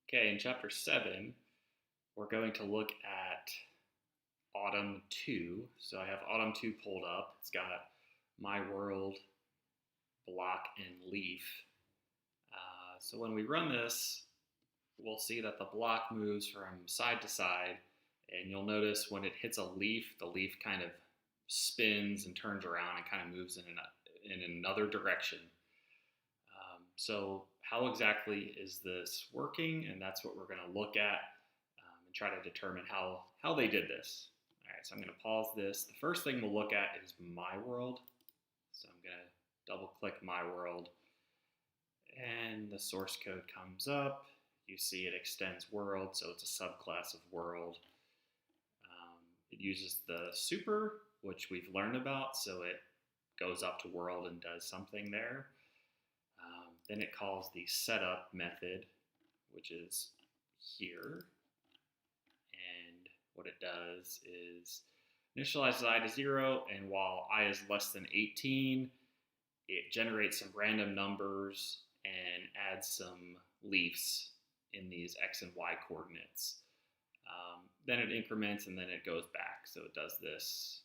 Okay, in chapter 7, we're going to look at Autumn 2. So I have Autumn 2 pulled up. It's got My World, Block, and Leaf. So when we run this, we'll see that the block moves from side to side. And you'll notice when it hits a leaf, the leaf kind of spins and turns around and kind of moves in another direction. So how exactly is this working? And that's what we're going to look at and try to determine how they did this. All right, so I'm going to pause this. The first thing we'll look at is My World. So I'm going to double click My World. And the source code comes up. You see it extends world, so it's a subclass of world. It uses the super, which we've learned about, so it goes up to world and does something there. Then it calls the setup method, which is here. And what it does is initializes I to 0, and while I is less than 18, it generates some random numbers and adds some leafs in these x and y coordinates. Then it increments and then it goes back. So it does this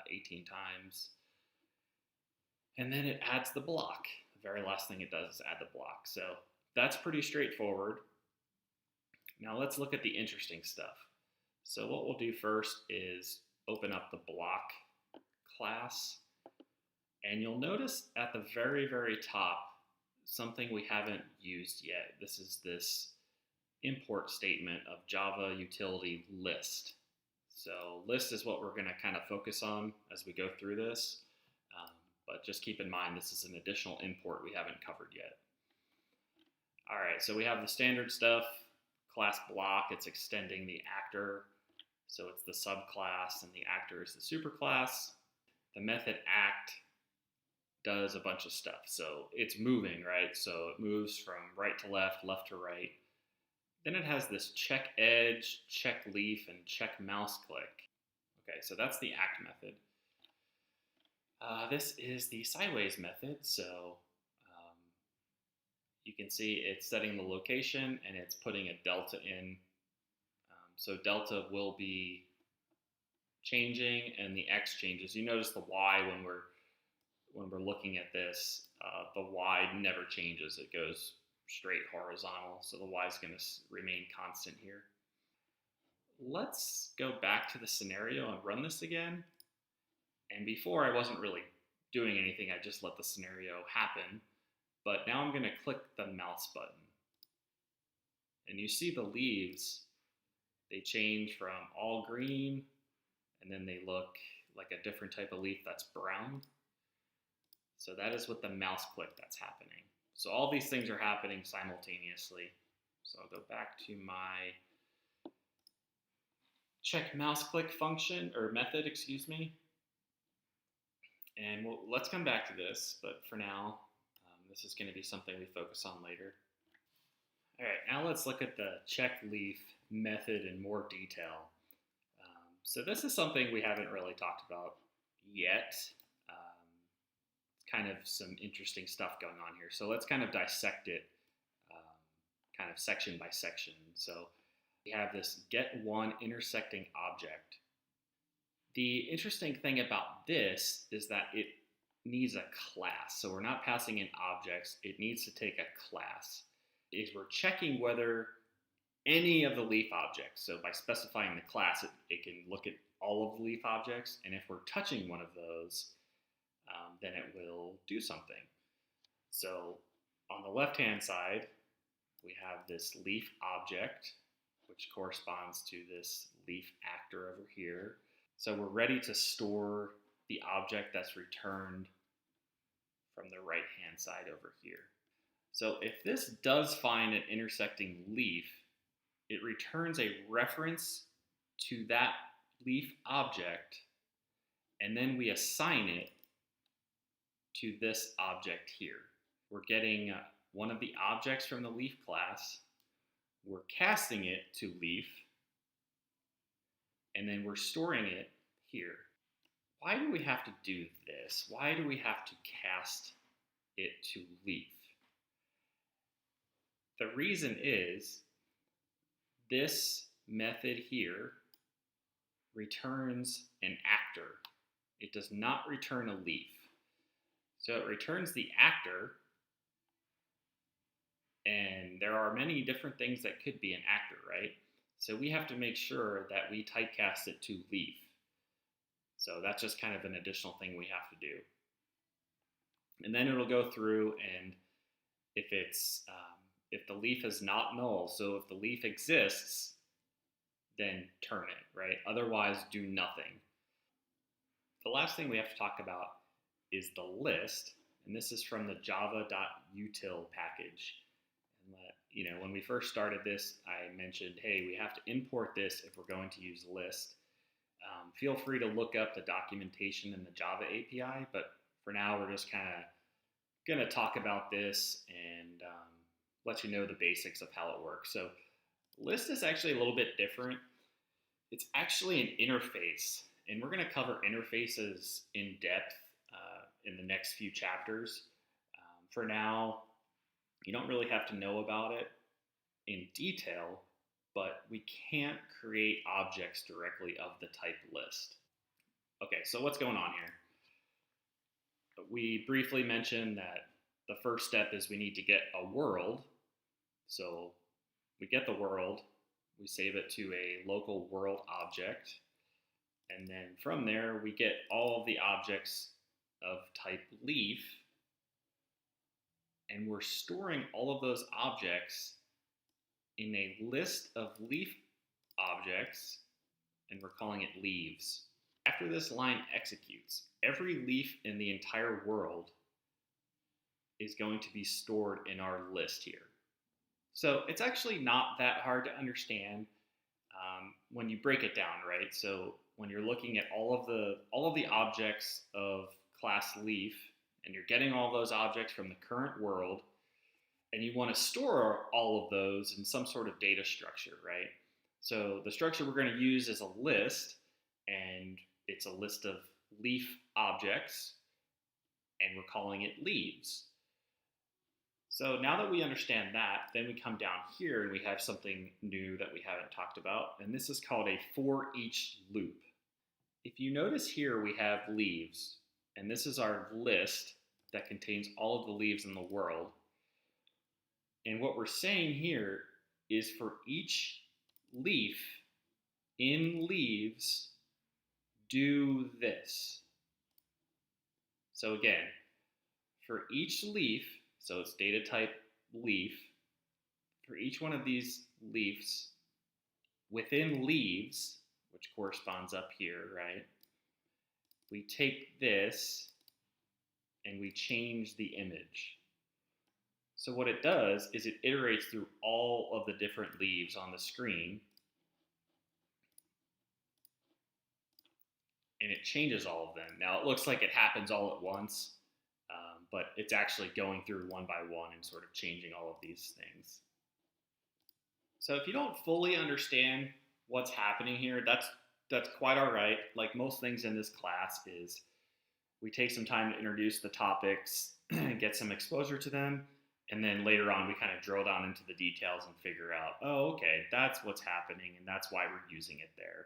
18 times. And then it adds the block. The very last thing it does is add the block. So that's pretty straightforward. Now let's look at the interesting stuff. So what we'll do first is open up the block class. And you'll notice at the very, very top, something we haven't used yet. This is this import statement of Java utility list. So list is what we're going to kind of focus on as we go through this. But just keep in mind, this is an additional import we haven't covered yet. All right, so we have the standard stuff. Class block, it's extending the actor. So it's the subclass and the actor is the superclass. The method act does a bunch of stuff. So it's moving, right? So it moves from right to left, left to right. Then it has this check edge, check leaf, and check mouse click. Okay, so that's the act method. This is the sideways method. So you can see it's setting the location and it's putting a delta in. So delta will be changing and the x changes. You notice the y when we're looking at this, the y never changes. It goes straight horizontal, so the y is going to remain constant here. Let's go back to the scenario and run this again. And before I wasn't really doing anything, I just let the scenario happen. But now I'm going to click the mouse button. And you see the leaves, they change from all green, and then they look like a different type of leaf that's brown. So that is with the mouse click that's happening. So all these things are happening simultaneously. So I'll go back to my check mouse click function, or method, excuse me. And let's come back to this, but for now, this is going to be something we focus on later. All right, now let's look at the check leaf method in more detail. So this is something we haven't really talked about yet. Kind of some interesting stuff going on here. So let's kind of dissect it kind of section by section. So we have this get one intersecting object. The interesting thing about this is that it needs a class. So we're not passing in objects. It needs to take a class. We're checking whether any of the leaf objects. So by specifying the class, it can look at all of the leaf objects. And if we're touching one of those, then it will do something. So on the left-hand side, we have this leaf object, which corresponds to this leaf actor over here. So we're ready to store the object that's returned from the right-hand side over here. So if this does find an intersecting leaf, it returns a reference to that leaf object, and then we assign it to this object here. We're getting one of the objects from the leaf class, we're casting it to leaf, and then we're storing it here. Why do we have to do this? Why do we have to cast it to leaf? The reason is this method here returns an actor. It does not return a leaf. So it returns the actor, and there are many different things that could be an actor, right? So we have to make sure that we typecast it to leaf. So that's just kind of an additional thing we have to do. And then it'll go through, and if if the leaf is not null, so if the leaf exists, then turn it, right? Otherwise, do nothing. The last thing we have to talk about is the list, and this is from the java.util package. And when we first started this, I mentioned, hey, we have to import this if we're going to use list. Feel free to look up the documentation in the Java API, but for now, we're just kind of going to talk about this and let you know the basics of how it works. So list is actually a little bit different. It's actually an interface, and we're going to cover interfaces in depth in the next few chapters. For now, you don't really have to know about it in detail, but we can't create objects directly of the type list. Okay, so what's going on here? We briefly mentioned that the first step is we need to get a world. So we get the world, we save it to a local world object, and then from there we get all of the objects of type leaf, and we're storing all of those objects in a list of leaf objects, and we're calling it leaves. After this line executes, every leaf in the entire world is going to be stored in our list here. So it's actually not that hard to understand when you break it down, right? So when you're looking at all of the objects of class leaf, and you're getting all those objects from the current world, and you want to store all of those in some sort of data structure, right? So the structure we're going to use is a list, and it's a list of leaf objects, and we're calling it leaves. So now that we understand that, then we come down here and we have something new that we haven't talked about, and this is called a for each loop. If you notice here, we have leaves, and this is our list that contains all of the leaves in the world. And what we're saying here is for each leaf in leaves, do this. So again, for each leaf, so it's data type leaf, for each one of these leaves within leaves, which corresponds up here, right? We take this and we change the image. So what it does is it iterates through all of the different leaves on the screen, and it changes all of them. Now it looks like it happens all at once, but it's actually going through one by one and sort of changing all of these things. So if you don't fully understand what's happening here, that's quite all right. Like most things in this class is we take some time to introduce the topics, get some exposure to them, and then later on we kind of drill down into the details and figure out, oh, okay, that's what's happening and that's why we're using it there.